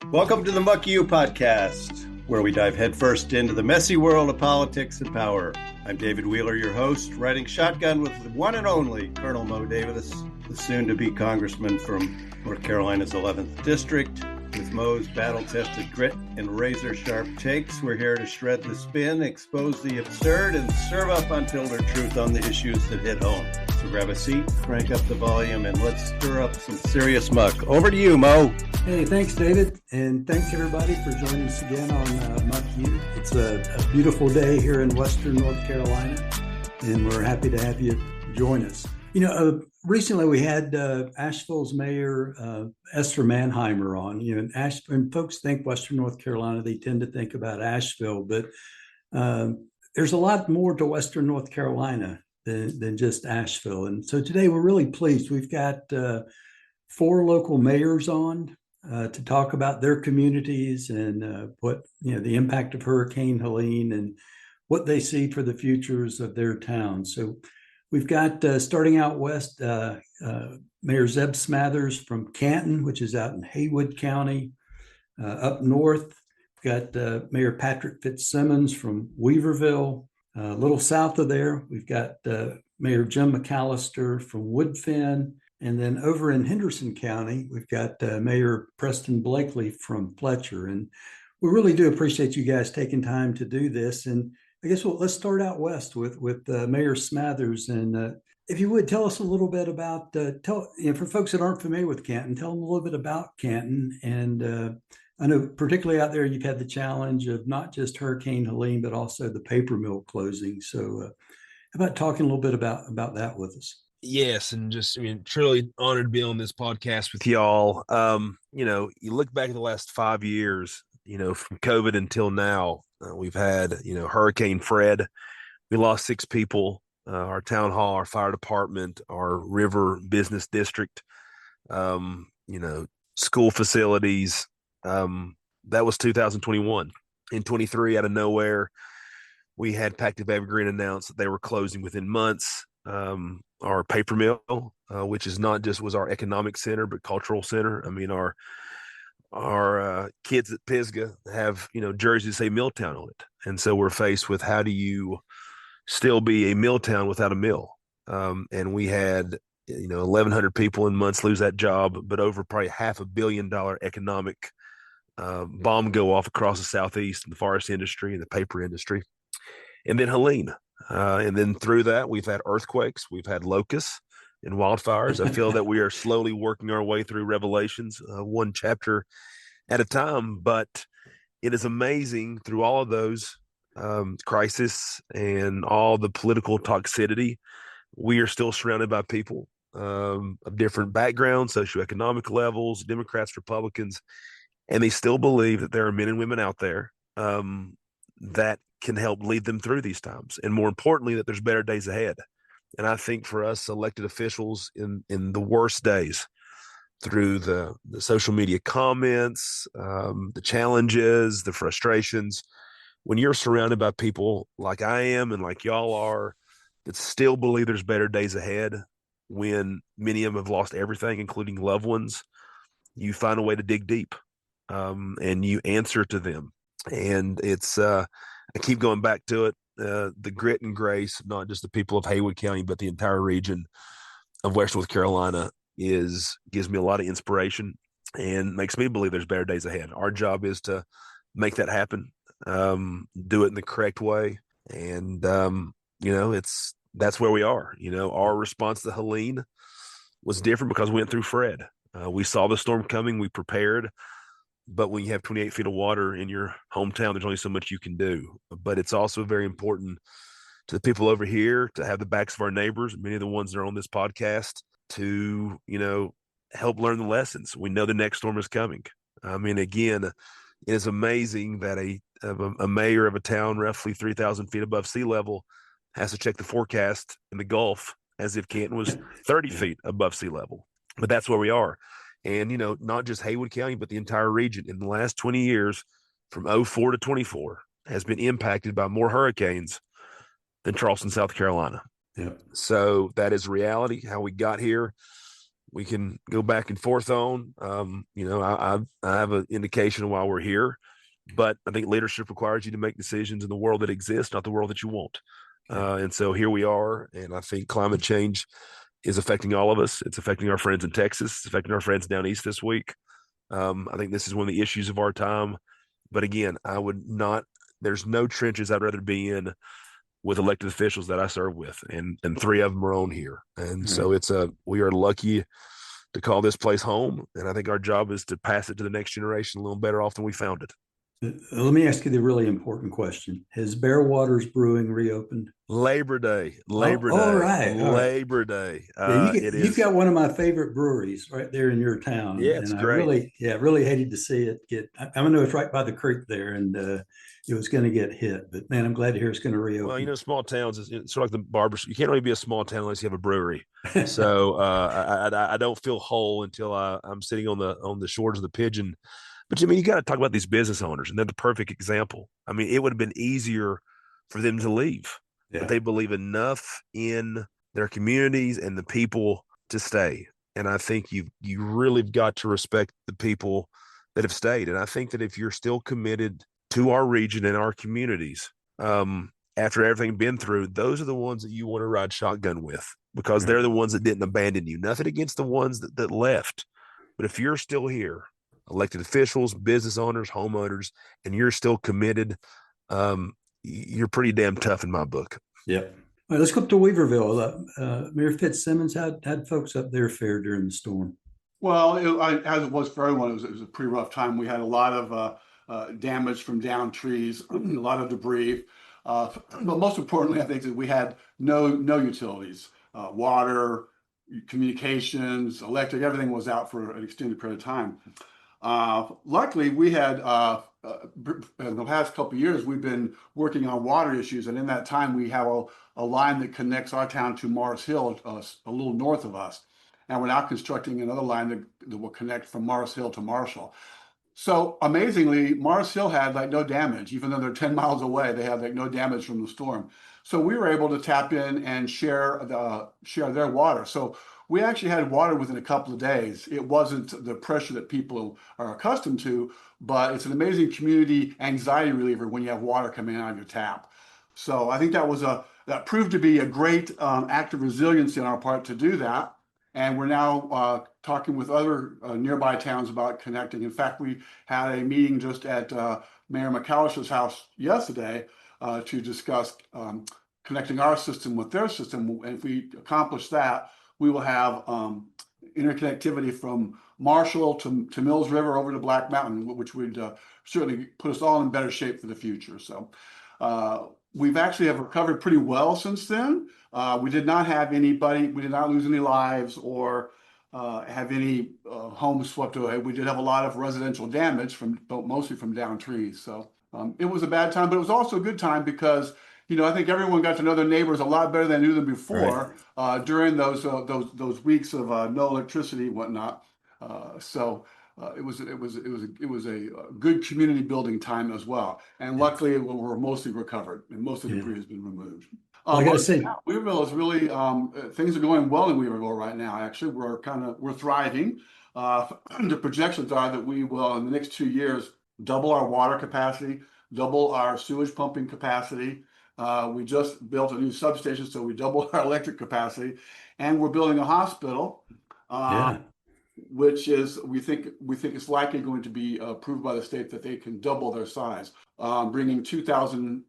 Welcome to the Muckyou podcast, where we dive headfirst into the messy world of politics and power. I'm David Wheeler, your host, riding shotgun with the one and only Colonel Mo Davis, the soon-to-be congressman from North Carolina's 11th District. With Mo's battle-tested grit and razor-sharp takes, we're here to shred the spin, expose the absurd, and serve up unfiltered truth on the issues that hit home. So grab a seat, crank up the volume, and let's stir up some serious muck. Over to you, Mo. Hey, thanks, David, and thanks, everybody, for joining us again on Muckyou. It's a beautiful day here in Western North Carolina, and we're happy to have you join us. Recently we had Asheville's Mayor Esther Manheimer on. When folks think Western North Carolina, they tend to think about Asheville, but there's a lot more to Western North Carolina than just Asheville. And so today we're really pleased. We've got 4 local mayors on to talk about their communities and what the impact of Hurricane Helene and what they see for the futures of their towns. So we've got, starting out west, Mayor Zeb Smathers from Canton, which is out in Haywood County. Up north, we've got Mayor Patrick Fitzsimmons from Weaverville. A little south of there, we've got Mayor Jim McAllister from Woodfin. And then over in Henderson County, we've got Mayor Preston Blakely from Fletcher. And we really do appreciate you guys taking time to do this. And I guess let's start out west with Mayor Smathers. And if you would, tell us a little bit about, for folks that aren't familiar with Canton, tell them a little bit about Canton. And I know particularly out there, you've had the challenge of not just Hurricane Helene, but also the paper mill closing. So how about talking a little bit about that with us? Yes, and truly honored to be on this podcast with y'all. You look back at the last 5 years, from COVID until now, we've had, Hurricane Fred. We lost 6 people, our town hall, our fire department, our river business district, school facilities. That was 2021. In 23, out of nowhere, we had Pactive Evergreen announce that they were closing within months. Our paper mill, which is not just was our economic center, but cultural center. I mean, our kids at Pisgah have, jerseys that say Milltown on it. And so we're faced with, how do you still be a mill town without a mill? And we had, 1,100 people in months lose that job, but over probably $500 million economic bomb go off across the Southeast in the forest industry and the paper industry. And then Helene. And then through that, we've had earthquakes, we've had locusts and wildfires. I feel that we are slowly working our way through Revelations, one chapter at a time. But it is amazing through all of those crises and all the political toxicity, we are still surrounded by people of different backgrounds, socioeconomic levels, Democrats, Republicans, and they still believe that there are men and women out there that can help lead them through these times. And more importantly, that there's better days ahead. And I think for us elected officials in the worst days, through the social media comments, the challenges, the frustrations, when you're surrounded by people like I am and like y'all are, that still believe there's better days ahead, when many of them have lost everything, including loved ones, you find a way to dig deep and you answer to them. And it's, I keep going back to it, the grit and grace, not just the people of Haywood County, but the entire region of West North Carolina gives me a lot of inspiration and makes me believe there's better days ahead. Our job is to make that happen, do it in the correct way. And, that's where we are. Our response to Helene was different because we went through Fred. We saw the storm coming, we prepared. But when you have 28 feet of water in your hometown, there's only so much you can do. But it's also very important to the people over here to have the backs of our neighbors, many of the ones that are on this podcast, to, help learn the lessons. We know the next storm is coming. I mean, again, it is amazing that a mayor of a town roughly 3,000 feet above sea level has to check the forecast in the Gulf as if Canton was 30 feet above sea level. But that's where we are. And, not just Haywood County, but the entire region in the last 20 years, from 04 to 24, has been impacted by more hurricanes than Charleston, South Carolina. Yeah. So that is reality, how we got here. we can go back and forth on. I have an indication of why we're here, but I think leadership requires you to make decisions in the world that exists, not the world that you want. And so here we are. And I think climate change is affecting all of us. It's affecting our friends in Texas. It's affecting our friends down east this week. I think this is one of the issues of our time. But again, there's no trenches I'd rather be in with elected officials that I serve with, and 3 of them are on here. And so we are lucky to call this place home. And I think our job is to pass it to the next generation a little better off than we found it. Let me ask you the really important question. Has Bear Waters Brewing reopened? Labor Day. All right. Labor Day. You've got one of my favorite breweries right there in your town. Yeah, it's great. Really hated to see it I know it's right by the creek there, and it was going to get hit. But man, I'm glad to hear it's going to reopen. Well, small towns, it's sort of like the barbers. You can't really be a small town unless you have a brewery. So I don't feel whole until I'm sitting on the shores of the Pigeon. But you got to talk about these business owners, and they're the perfect example. It would have been easier for them to leave, but they believe enough in their communities and the people to stay. And I think you really got to respect the people that have stayed. And I think that if you're still committed to our region and our communities, after everything been through, those are the ones that you want to ride shotgun with, because they're the ones that didn't abandon you. Nothing against the ones that left. But if you're still here, elected officials, business owners, homeowners, and you're still committed, you're pretty damn tough in my book. Yep. All right, let's go up to Weaverville. Mayor Fitzsimmons, how'd folks up there fare during the storm? Well, as it was for everyone, it was a pretty rough time. We had a lot of damage from downed trees, a lot of debris. But most importantly, I think that we had no utilities, water, communications, electric, everything was out for an extended period of time. Luckily, we had, in the past couple of years, we've been working on water issues. And in that time, we have a line that connects our town to Mars Hill, a little north of us. And we're now constructing another line that will connect from Mars Hill to Marshall. So amazingly, Mars Hill had no damage, even though they're 10 miles away, they had no damage from the storm. So we were able to tap in and share their water. So we actually had water within a couple of days. It wasn't the pressure that people are accustomed to, but it's an amazing community anxiety reliever when you have water coming out of your tap. So I think that proved to be a great act of resilience in our part to do that. And we're now talking with other nearby towns about connecting. In fact, we had a meeting just at Mayor McAllister's house yesterday to discuss connecting our system with their system. And if we accomplish that, we will have interconnectivity from Marshall to Mills River over to Black Mountain, which would certainly put us all in better shape for the future. So we've actually have recovered pretty well since then. We did not lose any lives or have any homes swept away. We did have a lot of residential damage mostly from downed trees. So it was a bad time, but it was also a good time because I think everyone got to know their neighbors a lot better than they knew them before during those weeks of no electricity and whatnot. It was a good community building time as well. And luckily, we're mostly recovered and most of the debris has been removed. I got to say, Weaverville is really things are going well in Weaverville right now. Actually, we're thriving. The projections are that we will in the next 2 years double our water capacity, double our sewage pumping capacity. We just built a new substation, so we doubled our electric capacity, and we're building a hospital, which is we think it's likely going to be approved by the state that they can double their size, bringing 2,000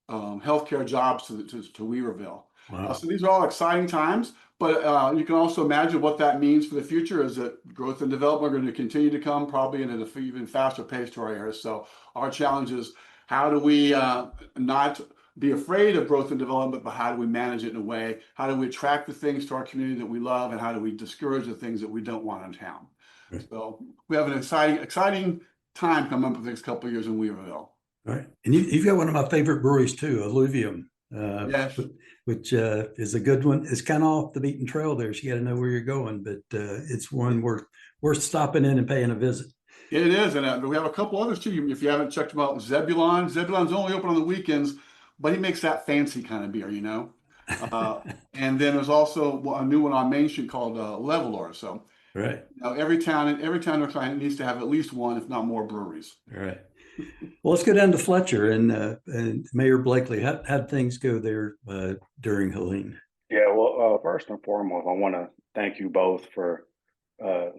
healthcare jobs to Weaverville. Wow. So these are all exciting times, but you can also imagine what that means for the future is that growth and development are going to continue to come probably at an even faster pace to our area. So our challenge is how do we not be afraid of growth and development, but how do we manage it in a way? How do we attract the things to our community that we love, and how do we discourage the things that we don't want in town? Right. So we have an exciting time coming up in the next couple of years in Weaverville. All right, and you've got one of my favorite breweries too, Alluvium, Yes. which is a good one. It's kind of off the beaten trail there, so you got to know where you're going, but it's one worth stopping in and paying a visit. It is, and we have a couple others too. If you haven't checked them out, Zebulon's only open on the weekends, but he makes that fancy kind of beer, And then there's also a new one on Main Street called Leveler. So Right. now every town or client needs to have at least one, if not more, breweries. Right. Well, let's go down to Fletcher and Mayor Blakely. How'd things go there during Helene? Yeah, well, first and foremost, I want to thank you both for uh,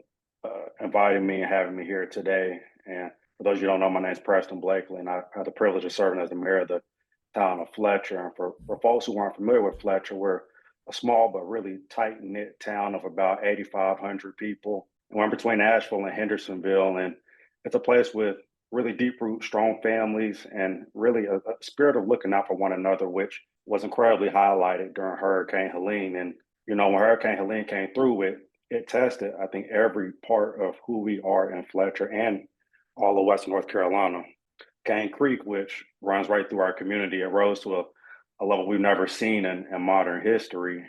inviting me and having me here today. And for those of you who don't know, my name is Preston Blakely, and I have the privilege of serving as the mayor of the town of Fletcher. And for folks who aren't familiar with Fletcher, we're a small but really tight-knit town of about 8,500 people. And we're in between Asheville and Hendersonville, and it's a place with really deep root, strong families, and really a spirit of looking out for one another, which was incredibly highlighted during Hurricane Helene. And, you know, when Hurricane Helene came through, it tested, I think, every part of who we are in Fletcher and all of Western North Carolina. Cane Creek, which runs right through our community, it rose to a level we've never seen in modern history,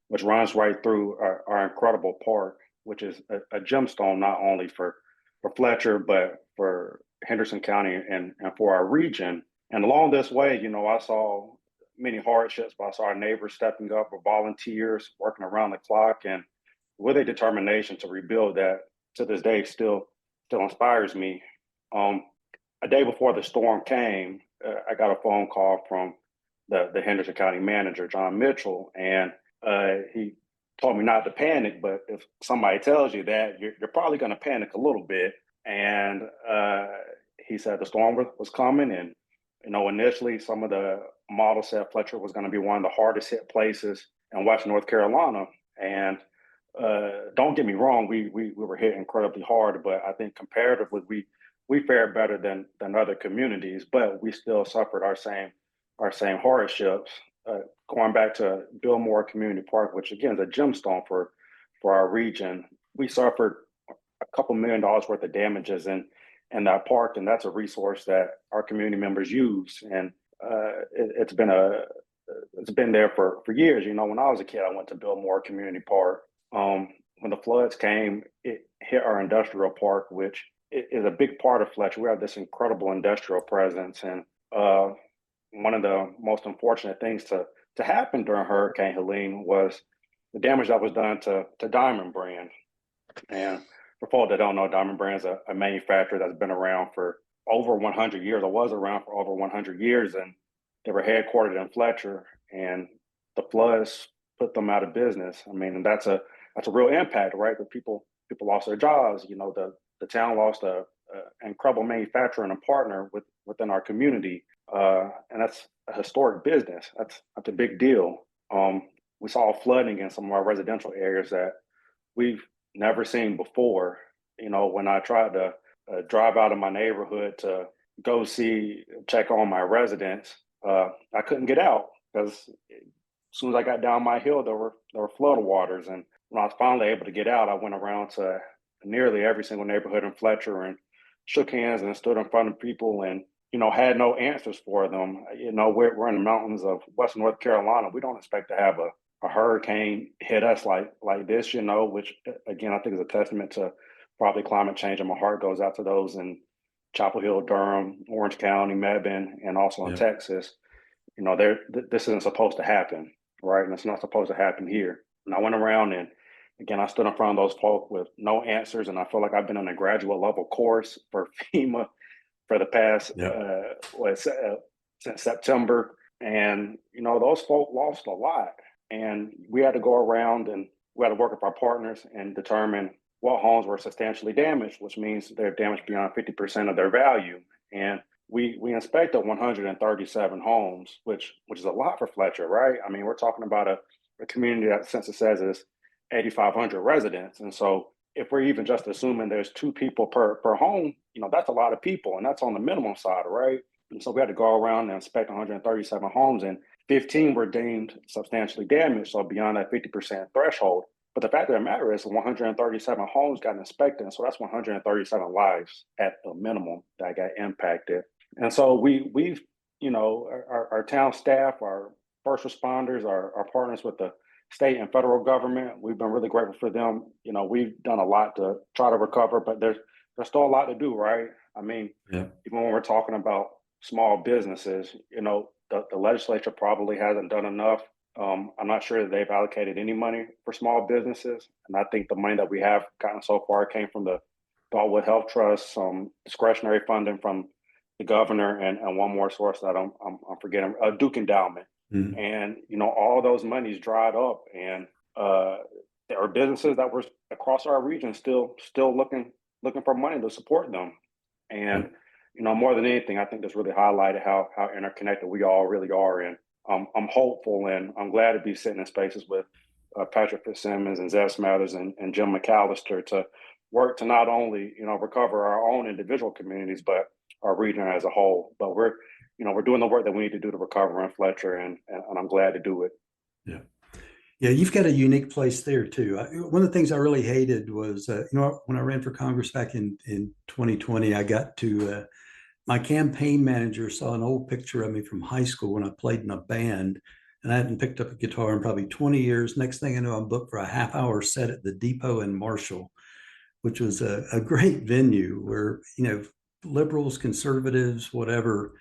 which runs right through our incredible park, which is a gemstone not only for Fletcher, but for Henderson County and for our region. And along this way, you know, I saw many hardships, but I saw our neighbors stepping up with volunteers, working around the clock, and with a determination to rebuild that to this day still inspires me. A day before the storm came, I got a phone call from the Henderson County manager, John Mitchell, and he told me not to panic, but if somebody tells you that, you're probably going to panic a little bit. And he said the storm was coming, and you know, initially some of the models said Fletcher was going to be one of the hardest hit places in Western North Carolina. And don't get me wrong, we were hit incredibly hard, but I think comparatively we fared better than other communities, but we still suffered our same hardships. Going back to Billmore Community Park, which again is a gemstone for our region, we suffered a couple $1 million worth of damages in that park, and that's a resource that our community members use, and it's been there for years. You know, when I was a kid, I went to Billmore Community Park. When the floods came, it hit our industrial park, which is a big part of Fletcher. We have this incredible industrial presence, and one of the most unfortunate things to happen during Hurricane Helene was the damage that was done to Diamond Brand. And for folks that don't know, Diamond Brand is a manufacturer that's been around for over 100 years. Or was around for over 100 years, and they were headquartered in Fletcher. And the floods put them out of business. I mean, and that's a real impact, right? The people lost their jobs. You know, the town lost an incredible manufacturer and a partner within our community, and that's a historic business. That's a big deal. We saw flooding in some of our residential areas that we've never seen before. You know, when I tried to drive out of my neighborhood to go check on my residents, I couldn't get out because as soon as I got down my hill, there were flood waters. And when I was finally able to get out, I went around to nearly every single neighborhood in Fletcher and shook hands and stood in front of people and, you know, had no answers for them. You know, we're in the mountains of Western North Carolina. We don't expect to have a hurricane hit us like this, you know, which again, I think is a testament to probably climate change. And my heart goes out to those in Chapel Hill, Durham, Orange County, Mebane, and also in Texas. You know, this isn't supposed to happen, right? And it's not supposed to happen here. And I went around and again, I stood in front of those folk with no answers, and I feel like I've been on a graduate level course for FEMA for the past since September. And you know, those folk lost a lot, and we had to go around and we had to work with our partners and determine what homes were substantially damaged, which means they're damaged beyond 50% of their value. And we inspected 137 homes, which is a lot for Fletcher, right? I mean, we're talking about a community that the census says is 8,500 residents. And so if we're even just assuming there's 2 people per home, you know, that's a lot of people, and that's on the minimum side, right? And so we had to go around and inspect 137 homes, and 15 were deemed substantially damaged, so beyond that 50% threshold. But the fact of the matter is 137 homes got inspected, and so that's 137 lives at the minimum that got impacted. And so we've, you know, our town staff, our first responders, our partners with the state and federal government, we've been really grateful for them. You know, we've done a lot to try to recover, but there's still a lot to do, right? I mean, even when we're talking about small businesses, you know, the legislature probably hasn't done enough. I'm not sure that they've allocated any money for small businesses. And I think the money that we have gotten so far came from the Dogwood Health Trust, some discretionary funding from the governor, and one more source that I'm forgetting, Duke Endowment. Mm-hmm. And, all those monies dried up, and there are businesses that were across our region still looking for money to support them. And, more than anything, I think this really highlighted how interconnected we all really are. And I'm hopeful, and I'm glad to be sitting in spaces with Patrick Fitzsimmons and Zeb Smathers and Jim McAllister to work to not only, recover our own individual communities, but our region as a whole. But we're doing the work that we need to do to recover in Fletcher, and I'm glad to do it. Yeah. Yeah, you've got a unique place there too. One of the things I really hated was, when I ran for Congress back in 2020, I got to, my campaign manager saw an old picture of me from high school when I played in a band, and I hadn't picked up a guitar in probably 20 years. Next thing I know, I'm booked for a half-hour set at the Depot in Marshall, which was a great venue where, liberals, conservatives, whatever,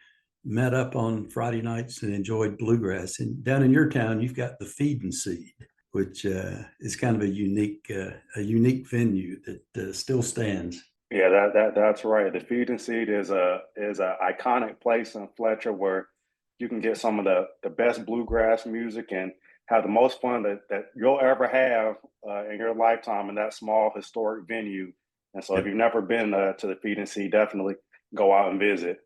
met up on Friday nights and enjoyed bluegrass. And down in your town, you've got the Feed and Seed, which is kind of a unique venue that still stands. Yeah, that's right. The Feed and Seed is a iconic place in Fletcher where you can get some of the best bluegrass music and have the most fun that you'll ever have in your lifetime in that small historic venue. And so, if you've never been to the Feed and Seed, definitely go out and visit.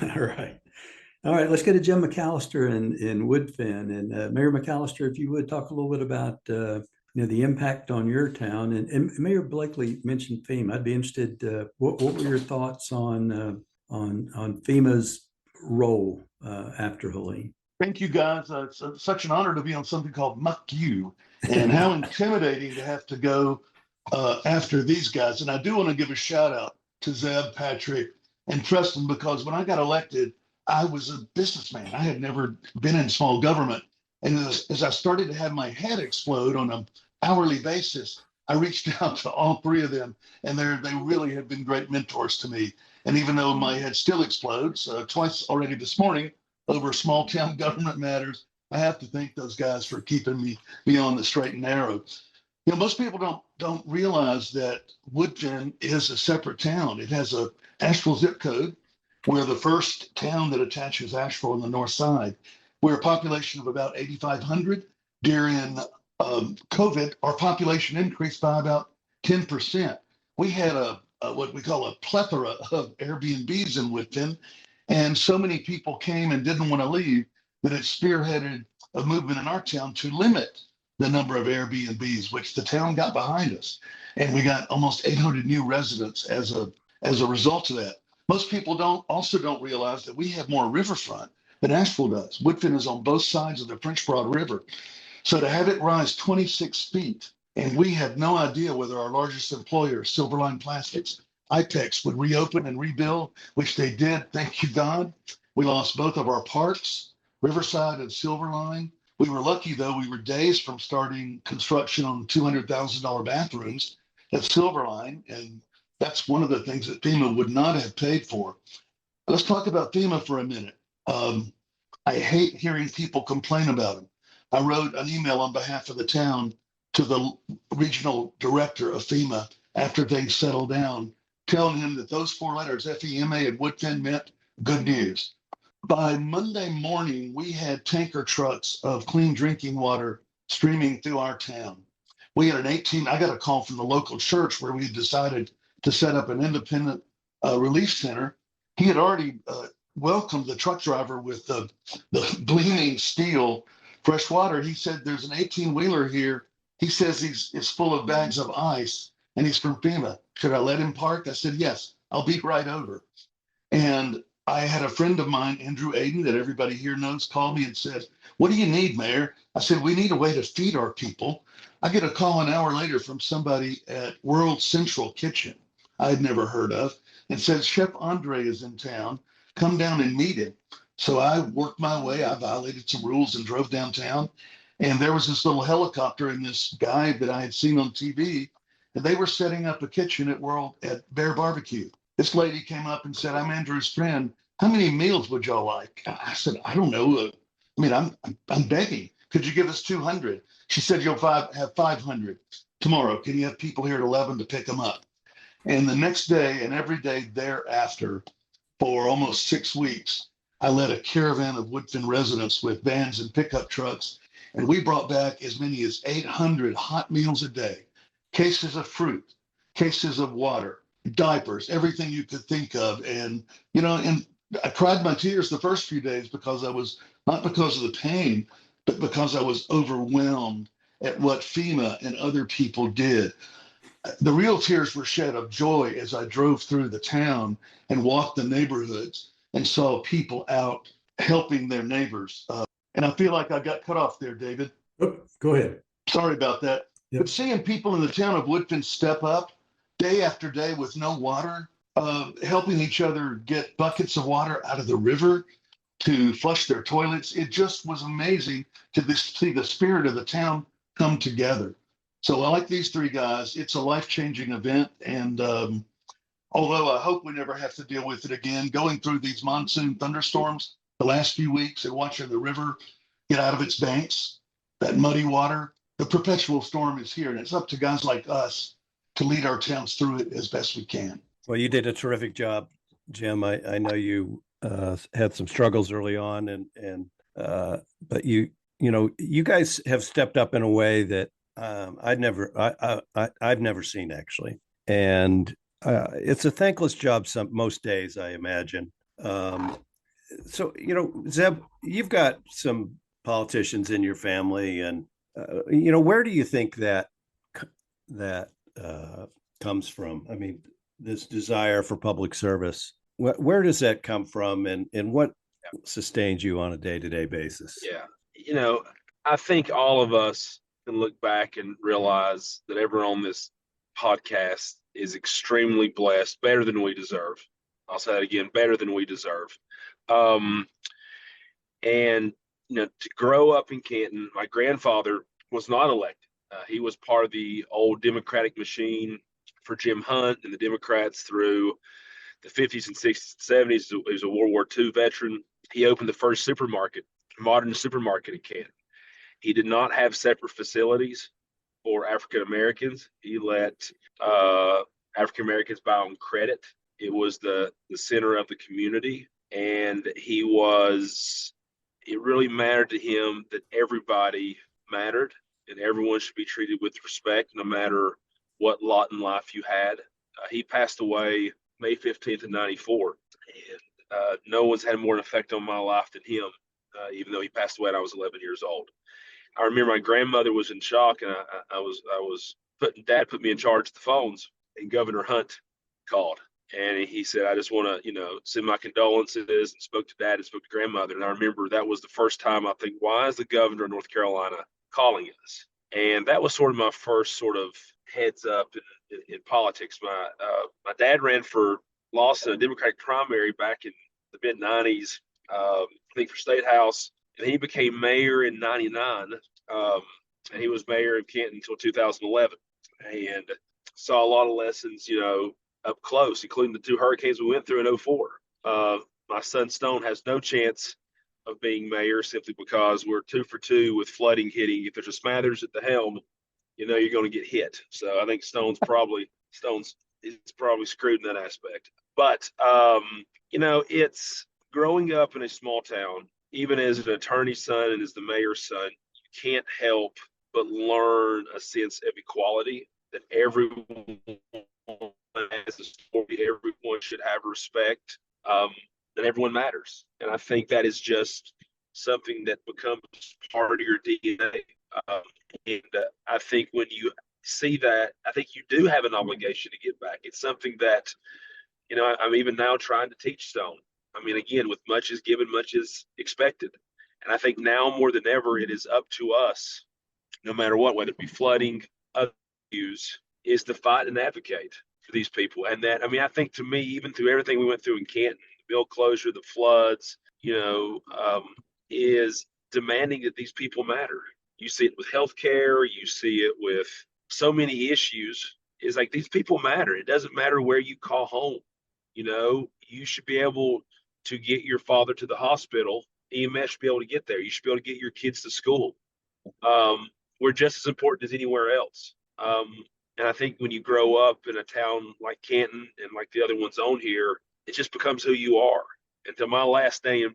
All right. Let's go to Jim McAllister in Woodfin. And Mayor McAllister, if you would talk a little bit about the impact on your town. And Mayor Blakely mentioned FEMA. I'd be interested. What were your thoughts on FEMA's role after Helene? Thank you, guys. It's such an honor to be on something called Muckyou, and how intimidating to have to go after these guys. And I do want to give a shout out to Zeb, Patrick, and Preston, because when I got elected, I was a businessman. I had never been in small government. And as I started to have my head explode on an hourly basis, I reached out to all three of them, and they really have been great mentors to me. And even though my head still explodes twice already this morning over small town government matters, I have to thank those guys for keeping me on the straight and narrow. Most people don't realize that Woodfin is a separate town. It has a Asheville zip code. We're the first town that attaches Asheville on the north side. We're a population of about 8,500. During COVID, our population increased by about 10%. We had what we call a plethora of Airbnbs in Woodfin, and so many people came and didn't want to leave that it spearheaded a movement in our town to limit the number of Airbnbs, which the town got behind us. And we got almost 800 new residents as a result of that. Most people don't realize that we have more riverfront than Asheville does. Woodfin is on both sides of the French Broad River. So to have it rise 26 feet, and we have no idea whether our largest employer, Silverline Plastics, IPEX, would reopen and rebuild, which they did, thank you God. We lost both of our parks, Riverside and Silverline. We were lucky, though. We were days from starting construction on $200,000 bathrooms at Silverline, and that's one of the things that FEMA would not have paid for. Let's talk about FEMA for a minute. I hate hearing people complain about them. I wrote an email on behalf of the town to the regional director of FEMA after things settled down, telling him that those four letters, FEMA and Woodfin, meant good news. By Monday morning, we had tanker trucks of clean drinking water streaming through our town. We had I got a call from the local church where we had decided to set up an independent relief center. He had already welcomed the truck driver with the gleaming steel fresh water. He said, there's an 18-wheeler here. He says it's full of bags of ice, and he's from FEMA. Should I let him park? I said, yes, I'll be right over. And I had a friend of mine, Andrew Aiden, that everybody here knows, called me and said, what do you need, Mayor? I said, we need a way to feed our people. I get a call an hour later from somebody at World Central Kitchen I had never heard of, and says, Chef Andre is in town. Come down and meet him. So I worked my way. I violated some rules and drove downtown. And there was this little helicopter and this guy that I had seen on TV, and they were setting up a kitchen at Bear Barbecue. This lady came up and said, I'm Andrew's friend. how many meals would y'all like? I said, I don't know. I'm begging. Could you give us 200? She said, you'll have 500 tomorrow. Can you have people here at 11 to pick them up? And the next day and every day thereafter, for almost 6 weeks, I led a caravan of Woodfin residents with vans and pickup trucks. And we brought back as many as 800 hot meals a day, cases of fruit, cases of water, diapers, everything you could think of. And, and I cried my tears the first few days because not because of the pain, but because I was overwhelmed at what FEMA and other people did. The real tears were shed of joy as I drove through the town and walked the neighborhoods and saw people out helping their neighbors. And I feel like I got cut off there, David. Oh, go ahead. Sorry about that. Yep. But seeing people in the town of Woodfin step up day after day with no water, helping each other get buckets of water out of the river to flush their toilets, it just was amazing to see the spirit of the town come together. So I like these three guys. It's a life-changing event. And although I hope we never have to deal with it again, going through these monsoon thunderstorms the last few weeks and watching the river get out of its banks, that muddy water, the perpetual storm is here. And it's up to guys like us to lead our towns through it as best we can. Well, you did a terrific job, Jim. I know you had some struggles early on, but you guys have stepped up in a way that I've never seen, actually. And it's a thankless job most days, I imagine. So, Zeb, you've got some politicians in your family, and where do you think that comes from? I mean, this desire for public service. Where does that come from, and what sustains you on a day-to-day basis? Yeah, I think all of us can look back and realize that everyone on this podcast is extremely blessed, better than we deserve. I'll say that again, better than we deserve. And to grow up in Canton, my grandfather was not elected. He was part of the old Democratic machine for Jim Hunt and the Democrats through the 50s and 60s and 70s. He was a World War II veteran. He opened the first modern supermarket in Canton. He did not have separate facilities for African Americans. He let African Americans buy on credit. It was the center of the community. And it really mattered to him that everybody mattered and everyone should be treated with respect, no matter what lot in life you had. He passed away May 15th of 94. And no one's had more an effect on my life than him, even though he passed away when I was 11 years old. I remember my grandmother was in shock, and Dad put me in charge of the phones, and Governor Hunt called. And he said, I just want to, send my condolences, and spoke to Dad and spoke to grandmother. And I remember that was the first time I think, why is the governor of North Carolina calling us? And that was sort of my first sort of heads up in politics. My dad ran for lost in a Democratic primary back in the mid-90s, I think for State House. And he became mayor in 99. And he was mayor in Canton until 2011. And saw a lot of lessons, up close, including the two hurricanes we went through in 2004. My son Stone has no chance of being mayor simply because we're 2 for 2 with flooding hitting. If there's a Smathers at the helm, you're going to get hit. So I think Stone's probably screwed in that aspect. But it's growing up in a small town, even as an attorney's son and as the mayor's son, you can't help but learn a sense of equality, that everyone has a story, everyone should have respect, that everyone matters. And I think that is just something that becomes part of your DNA. I think when you see that, I think you do have an obligation to give back. It's something that, I'm even now trying to teach Stone. I mean, again, with much is given, much is expected. And I think now more than ever, it is up to us, no matter what, whether it be flooding, other issues, is to fight and advocate for these people. And that, I think to me, even through everything we went through in Canton, the bill closure, the floods, is demanding that these people matter. You see it with healthcare, you see it with so many issues. It's like these people matter. It doesn't matter where you call home. You should be able to get your father to the hospital, EMS should be able to get there. You should be able to get your kids to school. We're just as important as anywhere else. And I think when you grow up in a town like Canton and like the other ones on here, it just becomes who you are. Until my last dying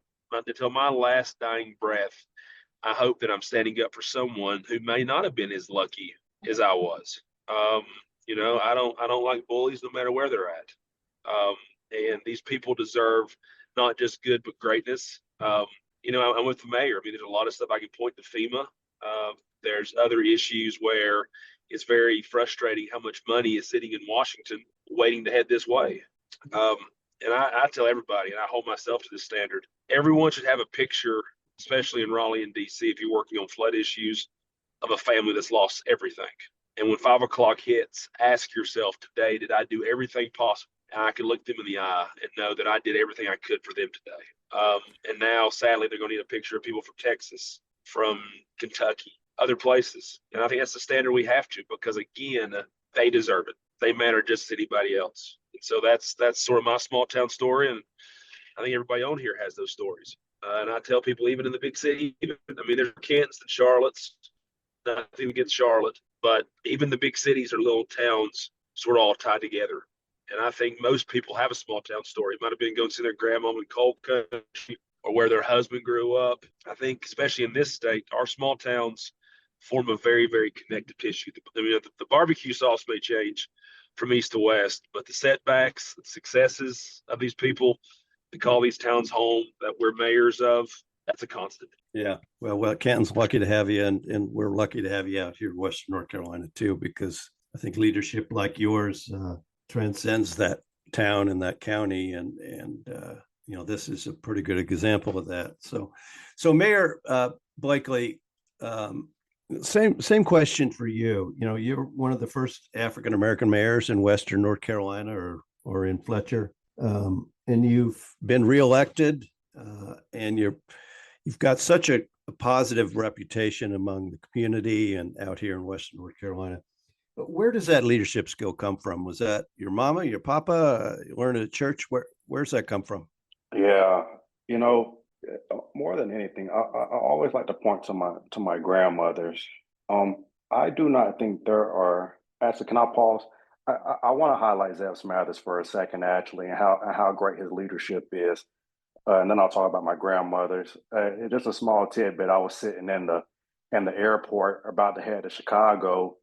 breath, I hope that I'm standing up for someone who may not have been as lucky as I was. I don't like bullies no matter where they're at. And these people deserve not just good but greatness. I'm with the mayor. I mean, there's a lot of stuff I can point to FEMA. There's other issues where it's very frustrating how much money is sitting in Washington waiting to head this way. And I tell everybody, and I hold myself to this standard, everyone should have a picture, especially in Raleigh and D.C., if you're working on flood issues, of a family that's lost everything. And when 5 o'clock hits, ask yourself today, did I do everything possible? And I can look them in the eye and know that I did everything I could for them today. And now, sadly, they're going to need a picture of people from Texas, from Kentucky, other places. And I think that's the standard we have to, because, again, they deserve it. They matter just as anybody else. And so that's sort of my small town story. And I think everybody on here has those stories. And I tell people, even in the big city, there's Cantons and Charlottes, nothing against Charlotte, but even the big cities or little towns sort of all tied together. And I think most people have a small town story. It might have been going to see their grandma in coal country or where their husband grew up. I think, especially in this state, our small towns form a very, very connected tissue. The barbecue sauce may change from east to west, but the setbacks, the successes of these people to call these towns home that we're mayors of, that's a constant. Yeah. Well, Canton's lucky to have you, and we're lucky to have you out here in Western North Carolina too, because I think leadership like yours transcends that town and that county, and this is a pretty good example of that. So Mayor Blakely, same question for you. You're one of the first African American mayors in Western North Carolina or in Fletcher, and you've been reelected, and you've got such a positive reputation among the community and out here in Western North Carolina. But where does that leadership skill come from? Was that your mama, your papa, learned at church? Where's that come from? Yeah, more than anything, I always like to point to my grandmothers. I do not think there are. Actually, can I pause? I want to highlight Zeb Smathers for a second, actually, and how great his leadership is, and then I'll talk about my grandmothers. Just a small tidbit. I was sitting in the airport about to head to Chicago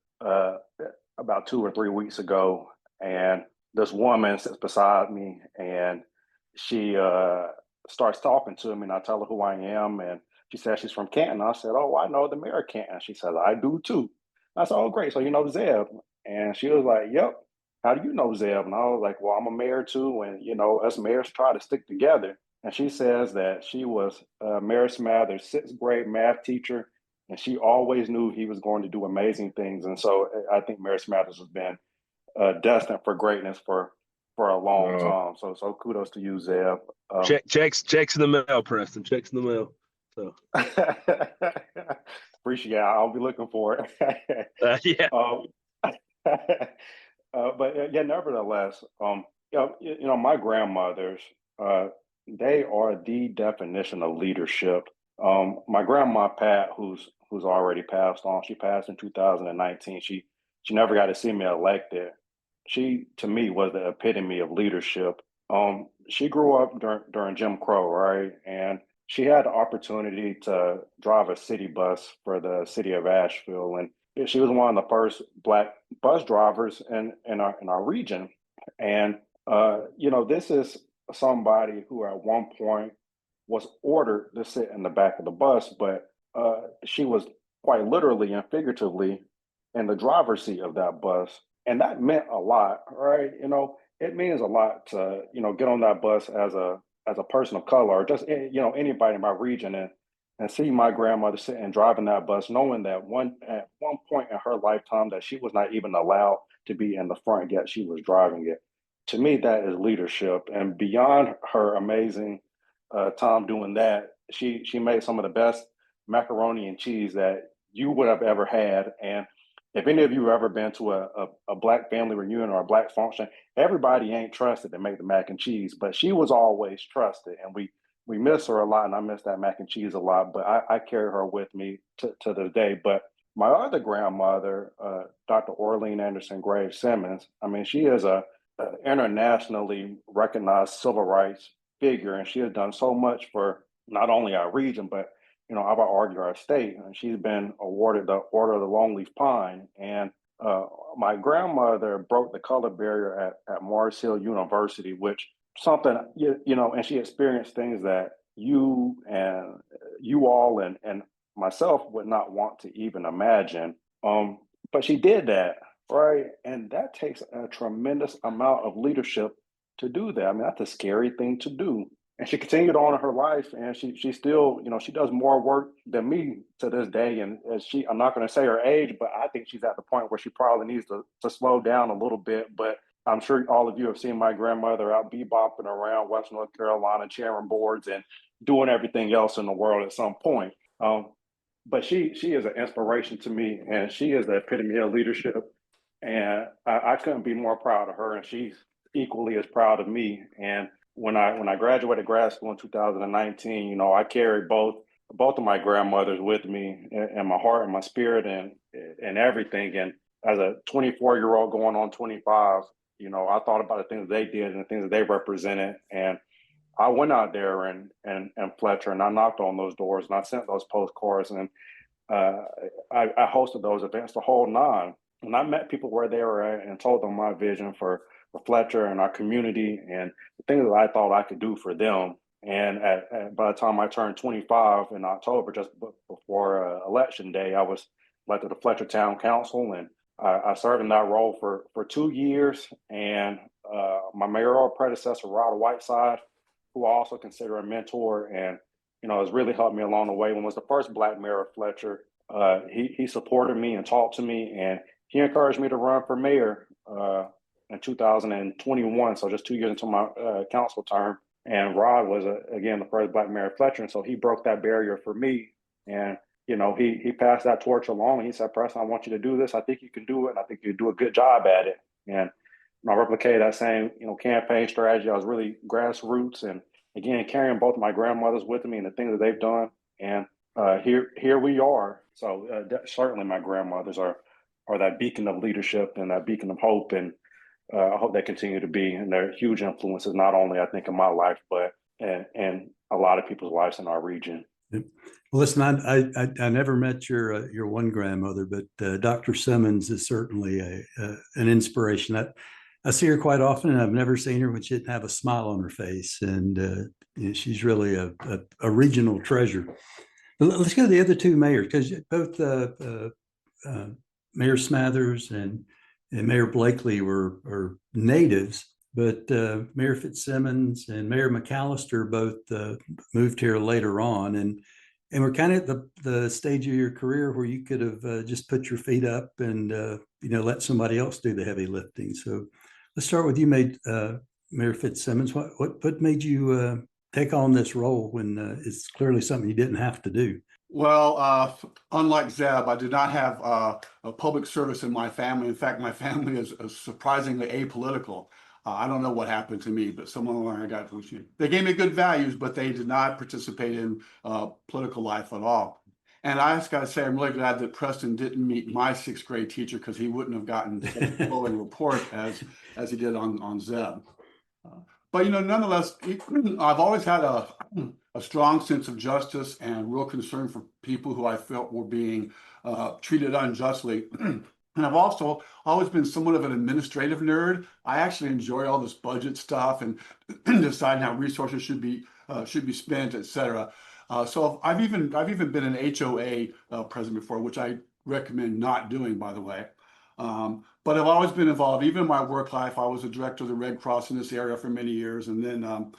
about 2 or 3 weeks ago, and this woman sits beside me, and she starts talking to me, and I tell her who I am, and she says she's from Canton. I said, "Oh, I know the mayor of Canton." She says, "I do too." I said, "Oh, great. So you know Zeb?" And she was like, "Yep. How do you know Zeb?" And I was like, "Well, I'm a mayor too, and us mayors try to stick together." And she says that she was Mayor Smathers' 6th grade math teacher, and she always knew he was going to do amazing things. And so I think Mayor Smathers has been destined for greatness for a long time. So kudos to you, Zeb. Checks in the mail, Preston. Checks in the mail. So appreciate it. I'll be looking for it. Yeah. But nevertheless, my grandmothers, they are the definition of leadership. My grandma Pat, who's already passed on, she passed in 2019. She never got to see me elected. She, to me, was the epitome of leadership. She grew up during Jim Crow, right? And she had the opportunity to drive a city bus for the city of Asheville. And she was one of the first Black bus drivers in our region. And, this is somebody who at one point was ordered to sit in the back of the bus, but she was quite literally and figuratively in the driver's seat of that bus. And that meant a lot, right? It means a lot to, get on that bus as a person of color, or just, anybody in my region and see my grandmother sitting and driving that bus, knowing that at one point in her lifetime that she was not even allowed to be in the front, yet she was driving it. To me, that is leadership. And beyond her amazing time doing that, she made some of the best macaroni and cheese that you would have ever had. And if any of you have ever been to a Black family reunion or a Black function, everybody ain't trusted to make the mac and cheese, but she was always trusted. And we miss her a lot, and I miss that mac and cheese a lot, but I carry her with me to this day. But my other grandmother, Dr. Orlean Anderson Graves Simmons, I mean, she is a internationally recognized civil rights figure, and she has done so much for not only our region, but I would argue our state. And she's been awarded the Order of the Longleaf Pine. And my grandmother broke the color barrier at Mars Hill University, which something, and she experienced things that you all and myself would not want to even imagine. But she did that, right? And that takes a tremendous amount of leadership to do that. I mean, that's a scary thing to do. And she continued on in her life, and she still, she does more work than me to this day. And I'm not going to say her age, but I think she's at the point where she probably needs to slow down a little bit. But I'm sure all of you have seen my grandmother out bebopping around West North Carolina, chairing boards and doing everything else in the world at some point. But she is an inspiration to me, and she is the epitome of leadership. And I couldn't be more proud of her, and she's equally as proud of me. And when I graduated grad school in 2019, I carried both of my grandmothers with me in my heart and my spirit and everything. And as a 24-year-old going on 25, I thought about the things they did and the things that they represented. And I went out there and Fletcher, and I knocked on those doors, and I sent those postcards, and I hosted those events, the whole nine. And I met people where they were at and told them my vision for Fletcher and our community and the things that I thought I could do for them. And by the time I turned 25 in October, just before election day, I was elected to Fletcher Town Council, and I served in that role for 2 years. And my mayoral predecessor, Rod Whiteside, who I also consider a mentor and has really helped me along the way, when was the first Black mayor of Fletcher, he supported me and talked to me, and he encouraged me to run for mayor in 2021, so just 2 years into my council term. And Rod was, again, the first Black mayor of Fletcher, and so he broke that barrier for me. And, he passed that torch along, and he said, Preston, I want you to do this. I think you can do it, and I think you do a good job at it. And I replicated that same, campaign strategy. I was really grassroots, and, again, carrying both of my grandmothers with me and the things that they've done. And here we are. So certainly my grandmothers are that beacon of leadership and that beacon of hope, and I hope they continue to be, and they're huge influences, not only I think in my life, but and a lot of people's lives in our region. Well, listen, I never met your one grandmother, but Dr. Simmons is certainly an inspiration. I see her quite often, and I've never seen her when she didn't have a smile on her face, and she's really a regional treasure. But let's go to the other two mayors, because both Mayor Smathers and Mayor Blakely were natives, but Mayor Fitzsimmons and Mayor McAllister both moved here later on, and we're kind of at the stage of your career where you could have just put your feet up and let somebody else do the heavy lifting. So let's start with you, Mayor Fitzsimmons. What made you take on this role when it's clearly something you didn't have to do? Well, unlike Zeb, I did not have a public service in my family. In fact, my family is surprisingly apolitical. I don't know what happened to me, but someone I got to, they gave me good values, but they did not participate in political life at all. And I just got to say, I'm really glad that Preston didn't meet my sixth grade teacher, because he wouldn't have gotten the glowing report as he did on Zeb. But nonetheless, I've always had a strong sense of justice and real concern for people who I felt were being treated unjustly. And I've also always been somewhat of an administrative nerd. I actually enjoy all this budget stuff and deciding how resources should be spent, et cetera. So I've even been an HOA president before, which I recommend not doing, by the way. But I've always been involved. Even in my work life, I was a director of the Red Cross in this area for many years, and then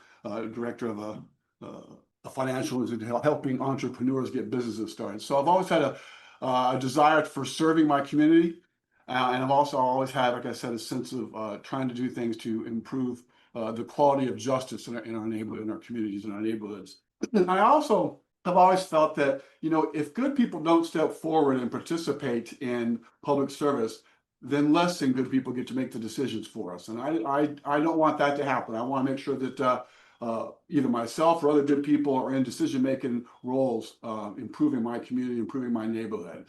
director of a financial institution helping entrepreneurs get businesses started. So I've always had a desire for serving my community, and I've also always had, like I said, a sense of trying to do things to improve the quality of justice in our neighborhood, in our communities, in our neighborhoods. And I also I've always felt that, if good people don't step forward and participate in public service, then less than good people get to make the decisions for us. And I don't want that to happen. I want to make sure that either myself or other good people are in decision-making roles, improving my community, improving my neighborhood.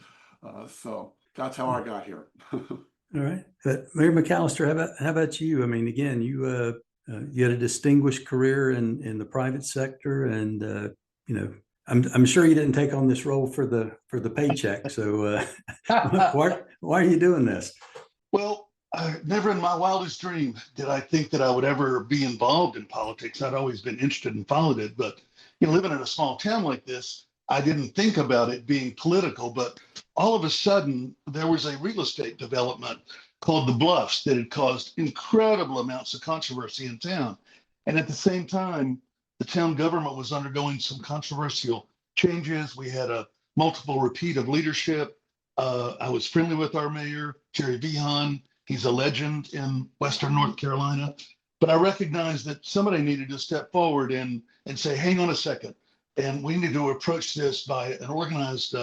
So that's how I got here. All right. Mayor McAllister, how about you? I mean, again, you had a distinguished career in the private sector, and I'm sure you didn't take on this role for the paycheck. So why are you doing this? Well, never in my wildest dream did I think that I would ever be involved in politics. I'd always been interested and followed it, but living in a small town like this, I didn't think about it being political. But all of a sudden, there was a real estate development called the Bluffs that had caused incredible amounts of controversy in town. And at the same time, the town government was undergoing some controversial changes. We had a multiple repeat of leadership. I was friendly with our mayor, Jerry Behan. He's a legend in Western North Carolina. But I recognized that somebody needed to step forward and say, hang on a second. And we need to approach this by an organized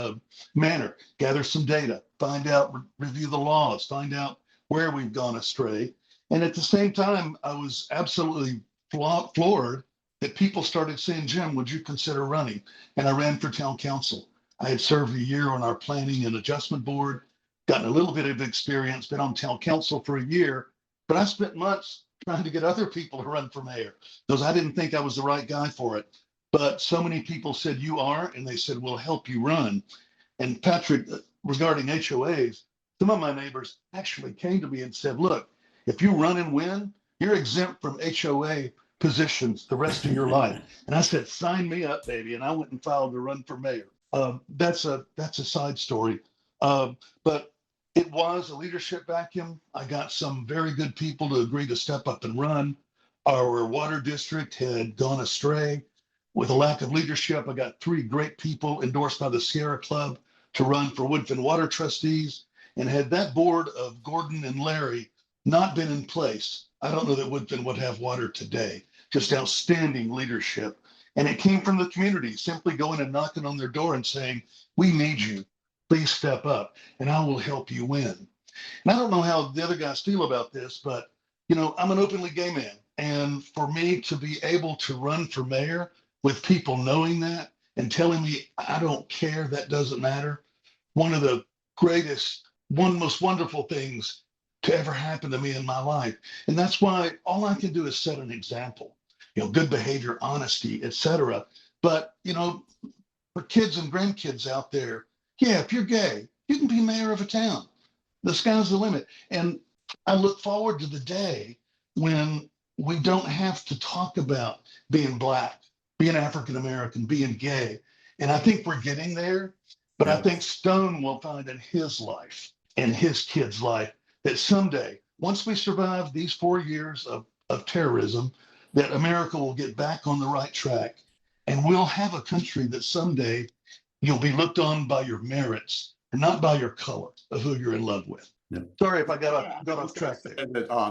manner, gather some data, find out, review the laws, find out where we've gone astray. And at the same time, I was absolutely floored that people started saying, Jim, would you consider running? And I ran for town council. I had served a year on our planning and adjustment board, gotten a little bit of experience, been on town council for a year, but I spent months trying to get other people to run for mayor because I didn't think I was the right guy for it. But so many people said, you are, and they said, we'll help you run. And Patrick, regarding HOAs, some of my neighbors actually came to me and said, look, if you run and win, you're exempt from HOA positions the rest of your life. And I said, sign me up, baby. And I went and filed to run for mayor. That's a side story. But it was a leadership vacuum. I got some very good people to agree to step up and run. Our water district had gone astray. With a lack of leadership, I got 3 great people endorsed by the Sierra Club to run for Woodfin Water Trustees. And had that board of Gordon and Larry not been in place, I don't know that Woodfin would have water today. Just outstanding leadership. And it came from the community, simply going and knocking on their door and saying, we need you. Please step up and I will help you win. And I don't know how the other guys feel about this, but, I'm an openly gay man. And for me to be able to run for mayor with people knowing that and telling me, I don't care, that doesn't matter. One of the most wonderful things to ever happen to me in my life. And that's why all I can do is set an example, good behavior, honesty, etc. But, for kids and grandkids out there, yeah, if you're gay, you can be mayor of a town. The sky's the limit. And I look forward to the day when we don't have to talk about being Black, being African-American, being gay. And I think we're getting there, but I think Stone will find in his life and his kid's life that someday, once we survive these 4 years of terrorism, that America will get back on the right track. And we'll have a country that someday you'll be looked on by your merits and not by your color of who you're in love with. Yep. Sorry if I got off track there.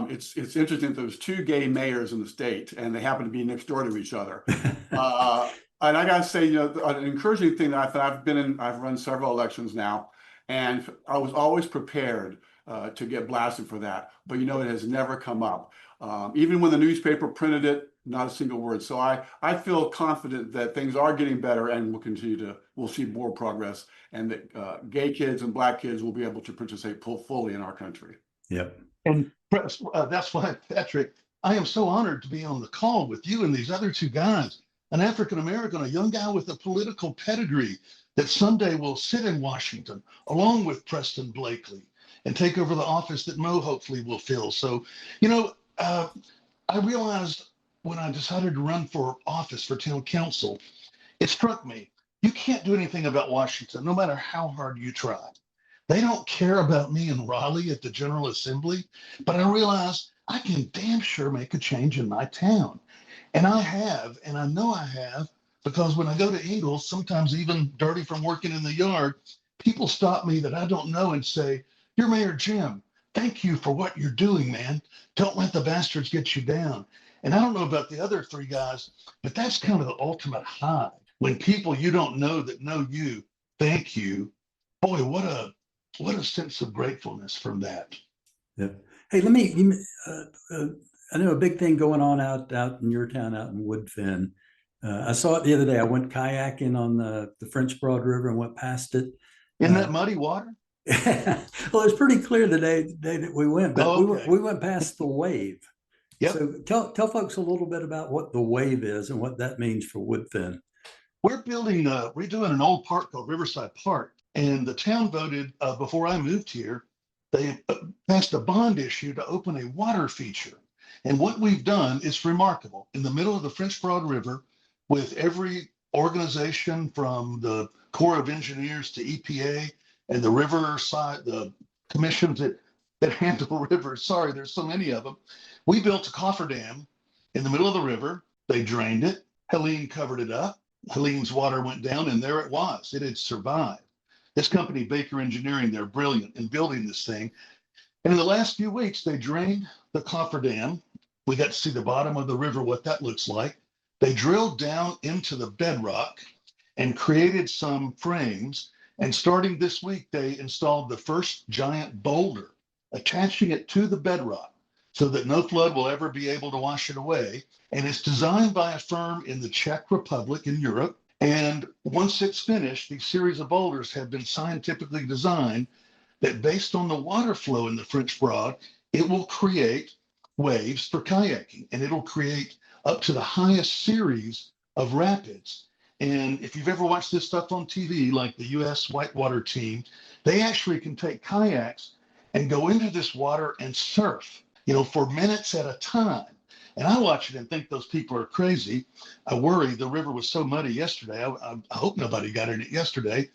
It's interesting that there's 2 gay mayors in the state and they happen to be next door to each other. And I gotta say, an encouraging thing that I've run several elections now, and I was always prepared to get blasted for that. But it has never come up. Even when the newspaper printed it, not a single word. So I feel confident that things are getting better and we'll see more progress, and that gay kids and Black kids will be able to participate fully in our country. Yep. And that's why, Patrick, I am so honored to be on the call with you and these other 2 guys, an African-American, a young guy with a political pedigree that someday will sit in Washington along with Preston Blakely and take over the office that Mo hopefully will fill. So, I realized when I decided to run for office for town council, it struck me, you can't do anything about Washington, no matter how hard you try. They don't care about me in Raleigh at the General Assembly, but I realized I can damn sure make a change in my town. And I have, and I know I have, because when I go to Ingalls, sometimes even dirty from working in the yard, people stop me that I don't know and say, "You're Mayor Jim. Thank you for what you're doing, man. Don't let the bastards get you down." And I don't know about the other 3 guys, but that's kind of the ultimate high when people you don't know that know you thank you, boy, what a sense of gratefulness from that. Yeah. Hey, I know a big thing going on out in your town, out in Woodfin. I saw it the other day. I went kayaking on the French Broad River and went past it. In that muddy water? Well, it's pretty clear the day that we went, but okay. we went past the wave. Yep. So tell folks a little bit about what the wave is and what that means for Woodfin. We're doing an old park called Riverside Park, and the town voted before I moved here. They passed a bond issue to open a water feature. And what we've done is remarkable. In the middle of the French Broad River, with every organization from the Corps of Engineers to EPA and the riverside, the commissions that handle rivers, sorry, there's so many of them, we built a cofferdam in the middle of the river. They drained it. Helene covered it up. Helene's water went down, and there it was. It had survived. This company, Baker Engineering, they're brilliant in building this thing. And in the last few weeks, they drained the cofferdam. We got to see the bottom of the river, what that looks like. They drilled down into the bedrock and created some frames. And starting this week, they installed the first giant boulder, attaching it to the bedrock so that no flood will ever be able to wash it away. And it's designed by a firm in the Czech Republic in Europe. And once it's finished, these series of boulders have been scientifically designed that based on the water flow in the French Broad, it will create waves for kayaking, and it'll create up to the highest series of rapids. And if you've ever watched this stuff on TV, like the U.S. Whitewater team, they actually can take kayaks and go into this water and surf, for minutes at a time. And I watch it and think those people are crazy. I worry. The river was so muddy yesterday. I hope nobody got in it yesterday.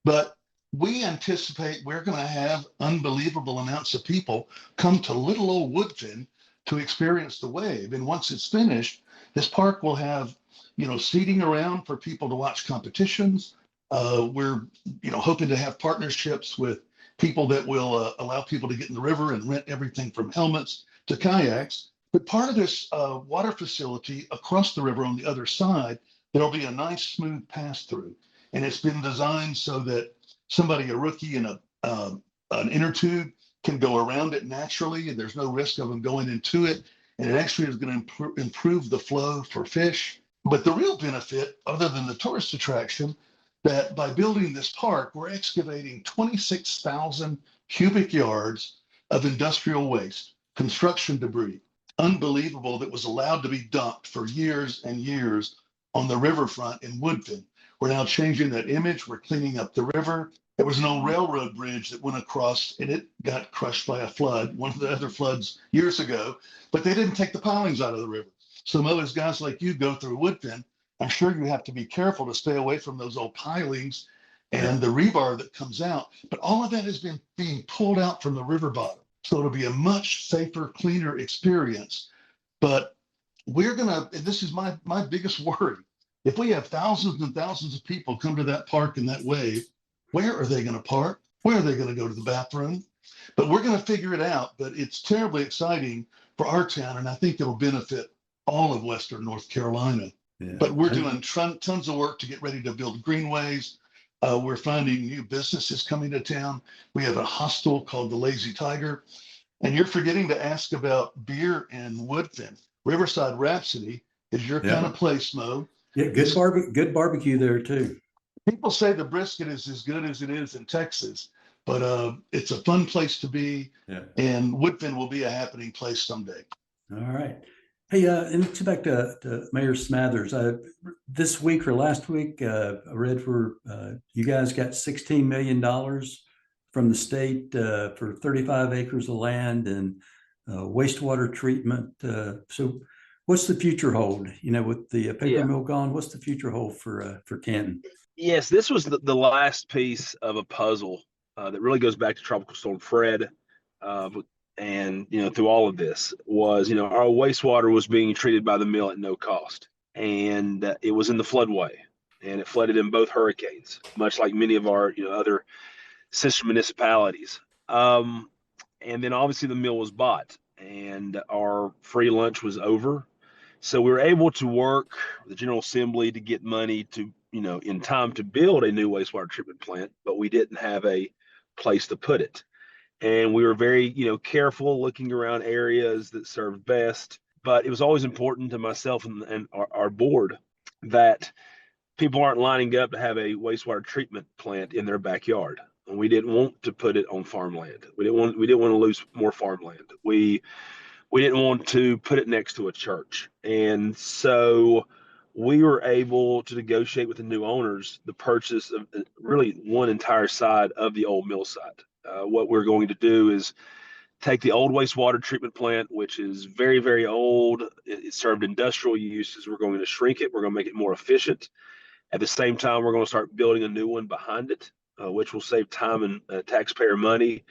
But we anticipate we're going to have unbelievable amounts of people come to little old Woodfin to experience the wave. And once it's finished, this park will have, seating around for people to watch competitions. We're, hoping to have partnerships with people that will allow people to get in the river and rent everything from helmets to kayaks. But part of this water facility across the river on the other side, there'll be a nice smooth pass through. And it's been designed so that somebody, a rookie in an inner tube, can go around it naturally, and there's no risk of them going into it. And it actually is going to improve the flow for fish. But the real benefit, other than the tourist attraction, that by building this park, we're excavating 26,000 cubic yards of industrial waste, construction debris, unbelievable, that was allowed to be dumped for years and years on the riverfront in Woodfin. We're now changing that image. We're cleaning up the river. There was no railroad bridge that went across, and it got crushed by a flood, one of the other floods years ago, but they didn't take the pilings out of the river. So those guys like you go through Woodfin, I'm sure you have to be careful to stay away from those old pilings and the rebar that comes out. But all of that has been being pulled out from the river bottom. So it'll be a much safer, cleaner experience. But we're going to, and this is my biggest worry, if we have thousands and thousands of people come to that park in that wave, where are they going to park? Where are they going to go to the bathroom? But we're going to figure it out. But it's terribly exciting for our town, and I think it'll benefit all of Western North Carolina. Yeah. But we're doing tons of work to get ready to build greenways. We're finding new businesses coming to town. We have a hostel called the Lazy Tiger. And you're forgetting to ask about beer in Woodfin. Riverside Rhapsody is your kind of place, Mo. Yeah, good barbecue there too. People say the brisket is as good as it is in Texas, but it's a fun place to be. Yeah. And Woodfin will be a happening place someday. All right. Hey, and let's get back to Mayor Smathers. This week or last week, I read where you guys got $16 million from the state for 35 acres of land and wastewater treatment. So what's the future hold? With the paper mill gone, what's the future hold for Canton? Yes, this was the last piece of a puzzle that really goes back to Tropical Storm Fred. And, through all of this was, our wastewater was being treated by the mill at no cost. And it was in the floodway, and it flooded in both hurricanes, much like many of our, other sister municipalities. And then obviously the mill was bought and our free lunch was over. So we were able to work with the General Assembly to get money to, in time to build a new wastewater treatment plant, but we didn't have a place to put it. And we were very, careful looking around areas that served best. But it was always important to myself and our board that people aren't lining up to have a wastewater treatment plant in their backyard. And we didn't want to put it on farmland. We didn't want to lose more farmland. We didn't want to put it next to a church. And so we were able to negotiate with the new owners the purchase of really one entire side of the old mill site. What we're going to do is take the old wastewater treatment plant, which is very, very old. It served industrial uses. We're going to shrink it. We're going to make it more efficient. At the same time, we're going to start building a new one behind it, which will save time and taxpayer money.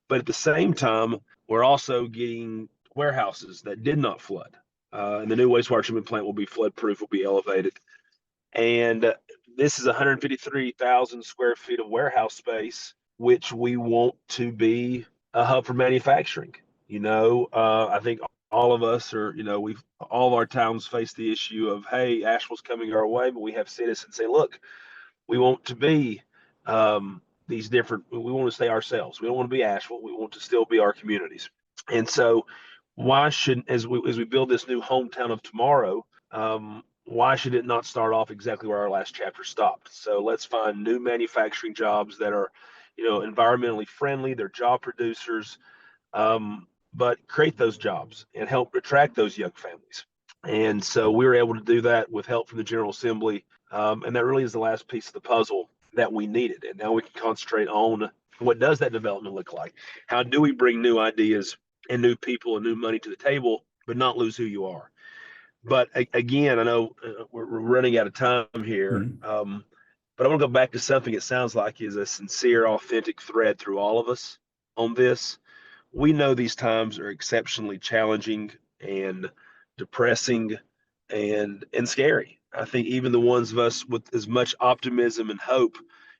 But at the same time, we're also getting warehouses that did not flood. And the new wastewater treatment plant will be flood proof, will be elevated. And this is 153,000 square feet of warehouse space, which we want to be a hub for manufacturing. I think all of us are, all of our towns face the issue of, hey, Asheville's coming our way, but we have citizens say, look, we want to be these different, we want to stay ourselves. We don't want to be Asheville. We want to still be our communities. And so why shouldn't, as we build this new hometown of tomorrow, why should it not start off exactly where our last chapter stopped? So let's find new manufacturing jobs that are, environmentally friendly, they're job producers, but create those jobs and help attract those young families. And so we were able to do that with help from the General Assembly. And that really is the last piece of the puzzle that we needed. And now we can concentrate on what does that development look like? How do we bring new ideas and new people and new money to the table, but not lose who you are? But again, I know we're running out of time here. Mm-hmm. But I want to go back to something it sounds like is a sincere, authentic thread through all of us on this. We know these times are exceptionally challenging and depressing and scary. I think even the ones of us with as much optimism and hope,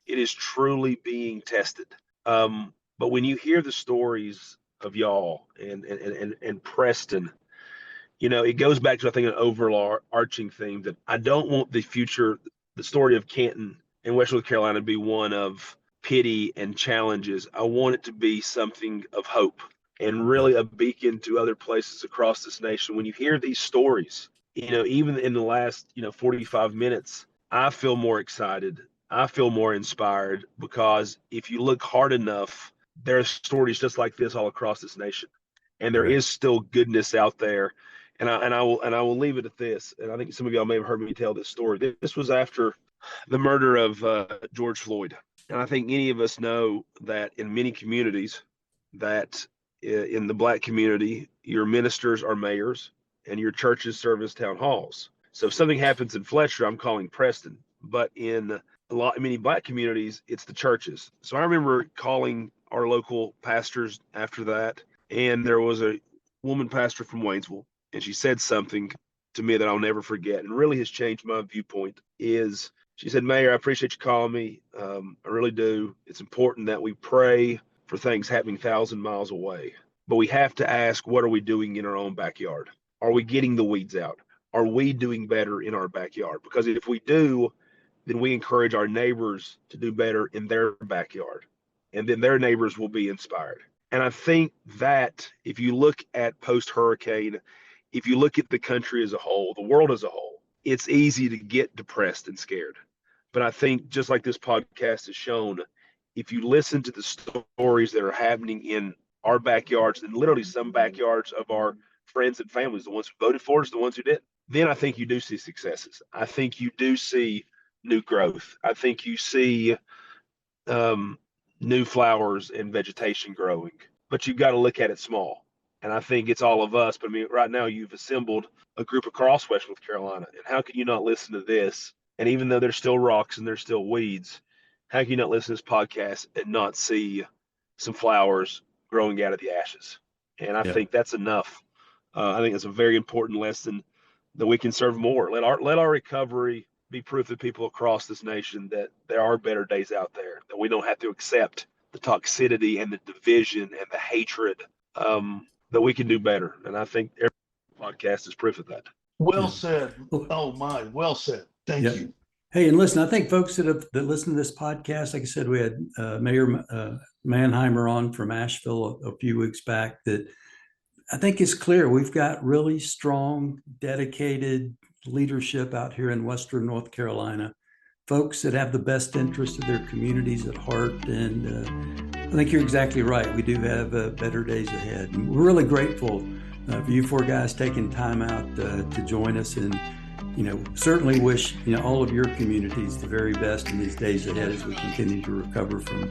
it is truly being tested. But when you hear the stories of y'all and Preston, it goes back to, I think, an overarching theme that I don't want the story of Canton and West North Carolina to be one of pity and challenges. I want it to be something of hope and really a beacon to other places across this nation. When you hear these stories, even in the last, 45 minutes, I feel more excited. I feel more inspired because if you look hard enough, there are stories just like this all across this nation. And there is still goodness out there. And I will leave it at this. And I think some of y'all may have heard me tell this story. This was after the murder of George Floyd. And I think any of us know that in many communities, that in the Black community, your ministers are mayors and your churches serve as town halls. So if something happens in Fletcher, I'm calling Preston. But in many Black communities, it's the churches. So I remember calling our local pastors after that. And there was a woman pastor from Waynesville, and she said something to me that I'll never forget, and really has changed my viewpoint. Is she said, Mayor, I appreciate you calling me. I really do. It's important that we pray for things happening 1,000 miles away. But we have to ask, what are we doing in our own backyard? Are we getting the weeds out? Are we doing better in our backyard? Because if we do, then we encourage our neighbors to do better in their backyard. And then their neighbors will be inspired. And I think that if you look at post-hurricane, if you look at the country as a whole, the world as a whole, it's easy to get depressed and scared. But I think just like this podcast has shown, if you listen to the stories that are happening in our backyards and literally some backyards of our friends and families, the ones who voted for us, the ones who didn't, then I think you do see successes. I think you do see new growth. I think you see new flowers and vegetation growing, but you've got to look at it small. And I think it's all of us. But I mean, right now you've assembled a group across West North Carolina. And how can you not listen to this? And even though there's still rocks and there's still weeds, how can you not listen to this podcast and not see some flowers growing out of the ashes? And I think that's enough. I think it's a very important lesson that we can serve more. Let our recovery be proof to people across this nation that there are better days out there, that we don't have to accept the toxicity and the division and the hatred, that we can do better. And I think every podcast is proof of that. Well said. Oh my, well said. Thank you. Hey, and listen, I think folks that listen to this podcast, like I said, we had Mayor Mannheimer on from Asheville a few weeks back. That I think it's clear we've got really strong, dedicated leadership out here in Western North Carolina, folks that have the best interest of their communities at heart. And I think you're exactly right. We do have better days ahead. And we're really grateful for you four guys taking time out to join us, and certainly wish all of your communities the very best in these days ahead as we continue to recover from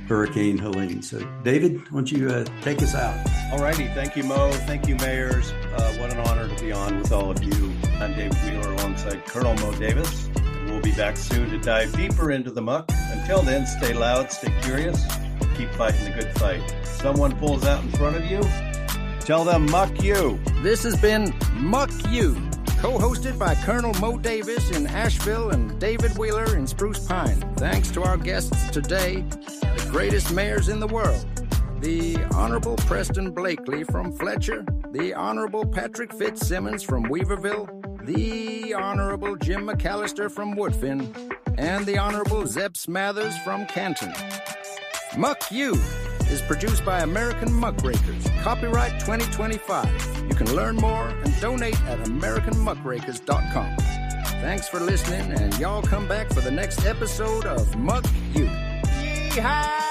Hurricane Helene. So, David, why don't you take us out? All righty. Thank you, Mo. Thank you, mayors. What an honor to be on with all of you. I'm David Wheeler alongside Colonel Mo Davis. And we'll be back soon to dive deeper into the muck. Until then, stay loud, stay curious, keep fighting the good fight. Someone pulls out in front of you, tell them Muckyou. This has been Muckyou, co-hosted by Colonel Mo Davis in Asheville and David Wheeler in Spruce Pine. Thanks to our guests today, the greatest mayors in the world, the Honorable Preston Blakely from Fletcher, the Honorable Patrick Fitzsimmons from Weaverville, the Honorable Jim McAllister from Woodfin, and the Honorable Zeb Smathers from Canton. Muckyou is produced by American Muckrakers. Copyright 2025. You can learn more and donate at AmericanMuckrakers.com. Thanks for listening, and y'all come back for the next episode of Muckyou. Yeehaw!